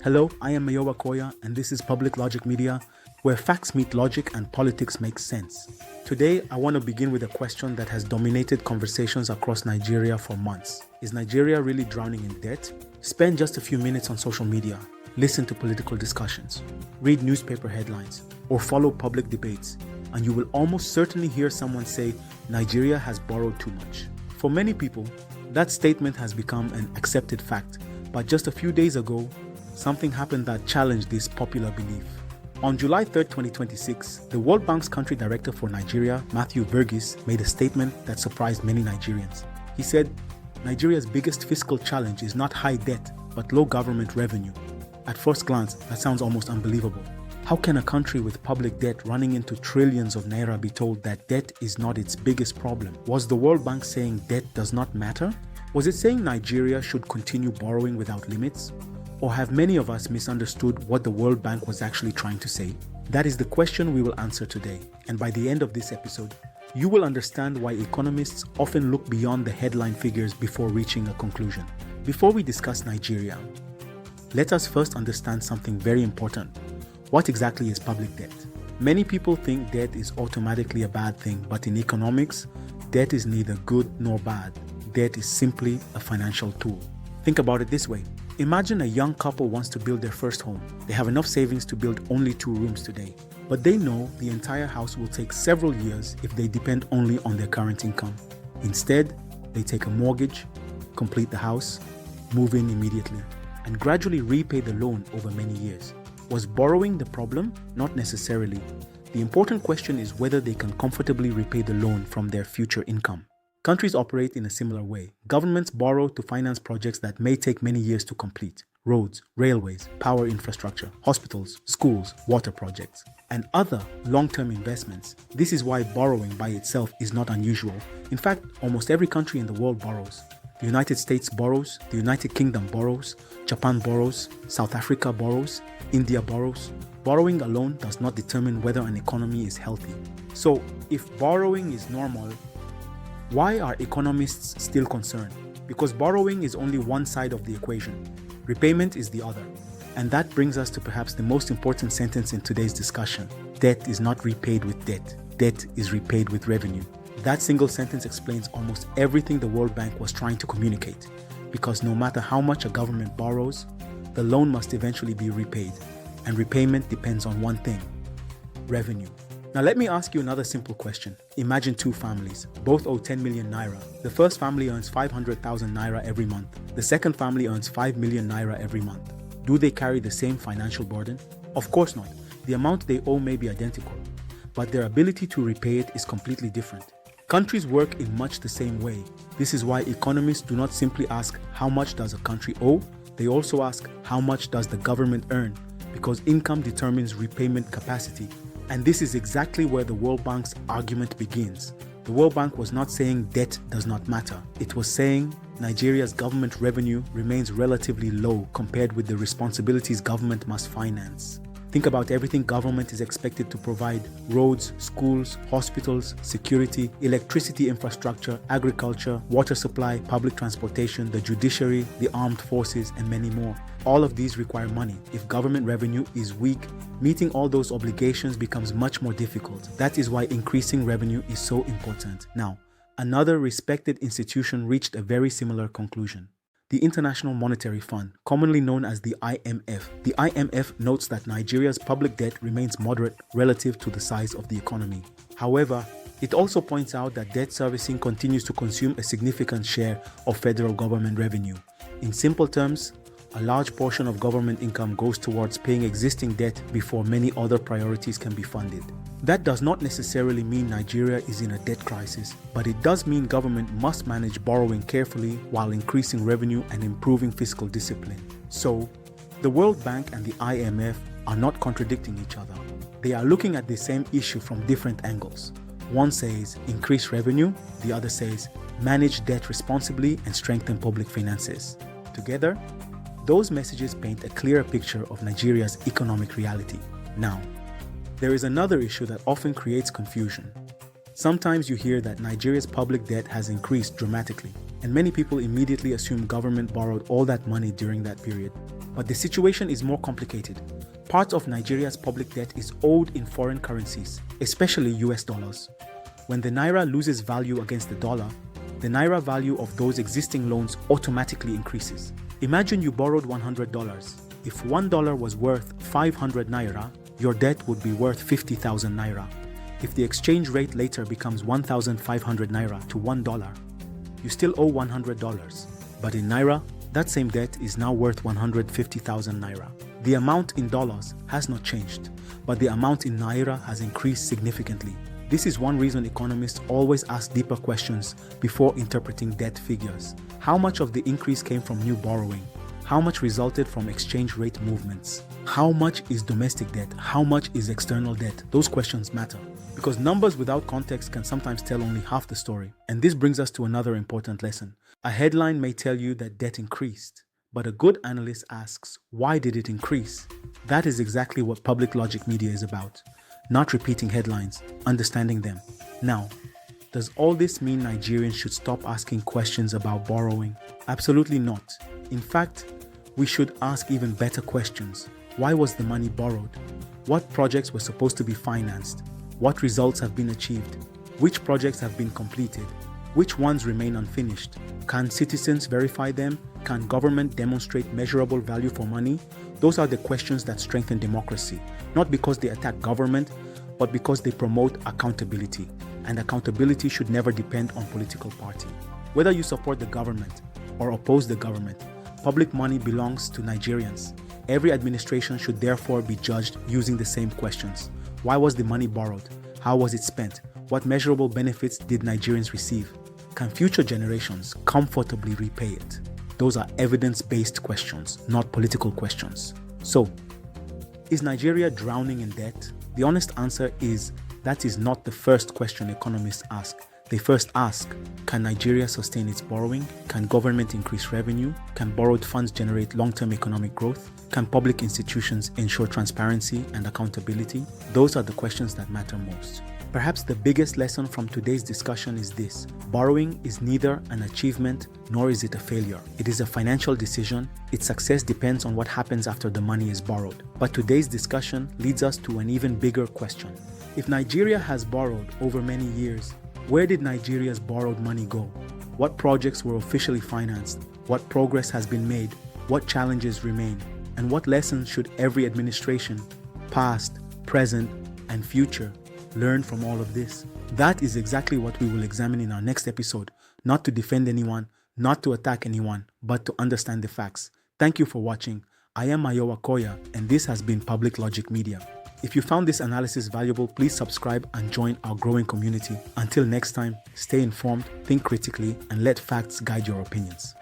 Hello, I am Mayowa Koya, and this is Public Logic Media, where facts meet logic and politics make sense. Today, I want to begin with a question that has dominated conversations across Nigeria for months. Is Nigeria really drowning in debt? Spend just a few minutes on social media, listen to political discussions, read newspaper headlines, or follow public debates, and you will almost certainly hear someone say Nigeria has borrowed too much. For many people, that statement has become an accepted fact, but just a few days ago, something happened that challenged this popular belief. On July 3, 2026, the World Bank's country director for Nigeria, Matthew Burgess, made a statement that surprised many Nigerians. He said, Nigeria's biggest fiscal challenge is not high debt, but low government revenue. At first glance, that sounds almost unbelievable. How can a country with public debt running into trillions of naira be told that debt is not its biggest problem? Was the World Bank saying debt does not matter? Was it saying Nigeria should continue borrowing without limits? Or have many of us misunderstood what the World Bank was actually trying to say? That is the question we will answer today. And by the end of this episode, you will understand why economists often look beyond the headline figures before reaching a conclusion. Before we discuss Nigeria, let us first understand something very important. What exactly is public debt? Many people think debt is automatically a bad thing, but in economics, debt is neither good nor bad. Debt is simply a financial tool. Think about it this way. Imagine a young couple wants to build their first home. They have enough savings to build only 2 rooms today, but they know the entire house will take several years if they depend only on their current income. Instead, they take a mortgage, complete the house, move in immediately, and gradually repay the loan over many years. Was borrowing the problem? Not necessarily. The important question is whether they can comfortably repay the loan from their future income. Countries operate in a similar way. Governments borrow to finance projects that may take many years to complete. Roads, railways, power infrastructure, hospitals, schools, water projects, and other long-term investments. This is why borrowing by itself is not unusual. In fact, almost every country in the world borrows. The United States borrows, the United Kingdom borrows, Japan borrows, South Africa borrows, India borrows. Borrowing alone does not determine whether an economy is healthy. So, if borrowing is normal, why are economists still concerned? Because borrowing is only one side of the equation. Repayment is the other. And that brings us to perhaps the most important sentence in today's discussion. Debt is not repaid with debt. Debt is repaid with revenue. That single sentence explains almost everything the World Bank was trying to communicate. Because no matter how much a government borrows, the loan must eventually be repaid. And repayment depends on one thing: revenue. Now let me ask you another simple question. Imagine 2 families, both owe 10 million naira. The first family earns 500,000 naira every month. The second family earns 5 million naira every month. Do they carry the same financial burden? Of course not. The amount they owe may be identical, but their ability to repay it is completely different. Countries work in much the same way. This is why economists do not simply ask how much does a country owe, they also ask how much does the government earn, because income determines repayment capacity. And this is exactly where the World Bank's argument begins. The World Bank was not saying debt does not matter. It was saying Nigeria's government revenue remains relatively low compared with the responsibilities government must finance. Think about everything government is expected to provide: roads, schools, hospitals, security, electricity infrastructure, agriculture, water supply, public transportation, the judiciary, the armed forces, and many more. All of these require money. If government revenue is weak, meeting all those obligations becomes much more difficult. That is why increasing revenue is so important. Now, another respected institution reached a very similar conclusion. The International Monetary Fund, commonly known as the IMF. The IMF notes that Nigeria's public debt remains moderate relative to the size of the economy. However, it also points out that debt servicing continues to consume a significant share of federal government revenue. In simple terms, a large portion of government income goes towards paying existing debt before many other priorities can be funded. That does not necessarily mean Nigeria is in a debt crisis, but it does mean government must manage borrowing carefully while increasing revenue and improving fiscal discipline. So, the World Bank and the IMF are not contradicting each other. They are looking at the same issue from different angles. One says increase revenue, the other says manage debt responsibly and strengthen public finances. Together, those messages paint a clearer picture of Nigeria's economic reality. Now, there is another issue that often creates confusion. Sometimes you hear that Nigeria's public debt has increased dramatically, and many people immediately assume government borrowed all that money during that period. But the situation is more complicated. Part of Nigeria's public debt is owed in foreign currencies, especially US dollars. When the naira loses value against the dollar, the naira value of those existing loans automatically increases. Imagine you borrowed $100. If $1 was worth 500 naira, your debt would be worth 50,000 naira. If the exchange rate later becomes 1,500 naira to $1, you still owe $100. But in naira, that same debt is now worth 150,000 naira. The amount in dollars has not changed, but the amount in naira has increased significantly. This is one reason economists always ask deeper questions before interpreting debt figures. How much of the increase came from new borrowing? How much resulted from exchange rate movements? How much is domestic debt? How much is external debt? Those questions matter, because numbers without context can sometimes tell only half the story. And this brings us to another important lesson. A headline may tell you that debt increased, but a good analyst asks, why did it increase? That is exactly what public logic media is about. Not repeating headlines, understanding them. Now, does all this mean Nigerians should stop asking questions about borrowing? Absolutely not. In fact, we should ask even better questions. Why was the money borrowed? What projects were supposed to be financed? What results have been achieved? Which projects have been completed? Which ones remain unfinished? Can citizens verify them? Can government demonstrate measurable value for money? Those are the questions that strengthen democracy, not because they attack government, but because they promote accountability. And accountability should never depend on political party. Whether you support the government or oppose the government, public money belongs to Nigerians. Every administration should therefore be judged using the same questions. Why was the money borrowed? How was it spent? What measurable benefits did Nigerians receive? Can future generations comfortably repay it? Those are evidence-based questions, not political questions. So, is Nigeria drowning in debt? The honest answer is that is not the first question economists ask. They first ask, can Nigeria sustain its borrowing? Can government increase revenue? Can borrowed funds generate long-term economic growth? Can public institutions ensure transparency and accountability? Those are the questions that matter most. Perhaps the biggest lesson from today's discussion is this: borrowing is neither an achievement nor is it a failure. It is a financial decision. Its success depends on what happens after the money is borrowed. But today's discussion leads us to an even bigger question. If Nigeria has borrowed over many years, where did Nigeria's borrowed money go? What projects were officially financed? What progress has been made? What challenges remain? And what lessons should every administration, past, present, and future, learn from all of this? That is exactly what we will examine in our next episode. Not to defend anyone, not to attack anyone, but to understand the facts. Thank you for watching. I am Mayowa Koya, and this has been Public Logic Media. If you found this analysis valuable, please subscribe and join our growing community. Until next time, stay informed, think critically, and let facts guide your opinions.